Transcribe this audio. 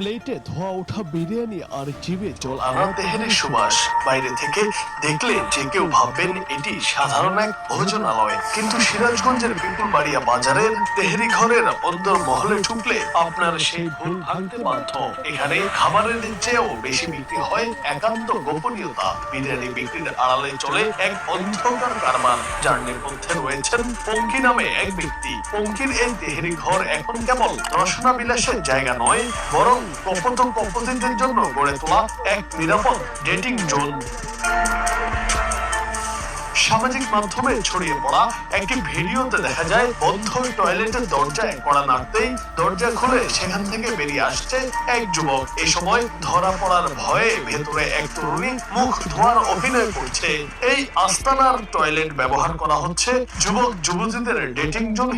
প্লেটে ধোয়া ওঠা বিরিয়ানি আর জিভে জল আনা তেহেরির সুবাস বাইরে থেকে দেখলে যে কেউ ভাববেন এটি সাধারণ এক ভোজনালয়, কিন্তু সিরাজগঞ্জের বিপুলবাড়িয়া বাজারের তেহেরি ঘরের অন্দর মহলে ঢুকলে আপনার সেই ভুল ভাঙতে বাধ্য। এখানে খাবারের চেয়েও বেশি বিক্রি হয় একান্ত গোপনীয়তা। বিরিয়ানি বিক্রির আড়ালে চলে এক অন্ধকার কারবার, যার নেপথ্যে রয়েছেন পঙ্কি নামে এক ব্যক্তি। পঙ্কির এই তেহেরি ঘর এখন কেবল রসনা বিলাসের জায়গা নয়, বরং কপোতিদের জন্য গড়ে তোলা এক নিরাপদ ডেটিং জোন। সামাজিক মাধ্যমে ছড়িয়ে পড়া একটি ভিডিওতে দেখা যায় বন্ধ টয়লেটের দরজায় কড়া নাড়তেই দরজা খুলে সেখান থেকে বেরিয়ে আসছে এক যুবক। এ সময় ধরা পড়ার ভয়ে ভেতরে এক তরুণী মুখ ধোয়ার অভিনয় করছে। এই আস্তানার টয়লেট ব্যবহার করা হচ্ছে যুবক যুবতীদের ডেটিং জোন।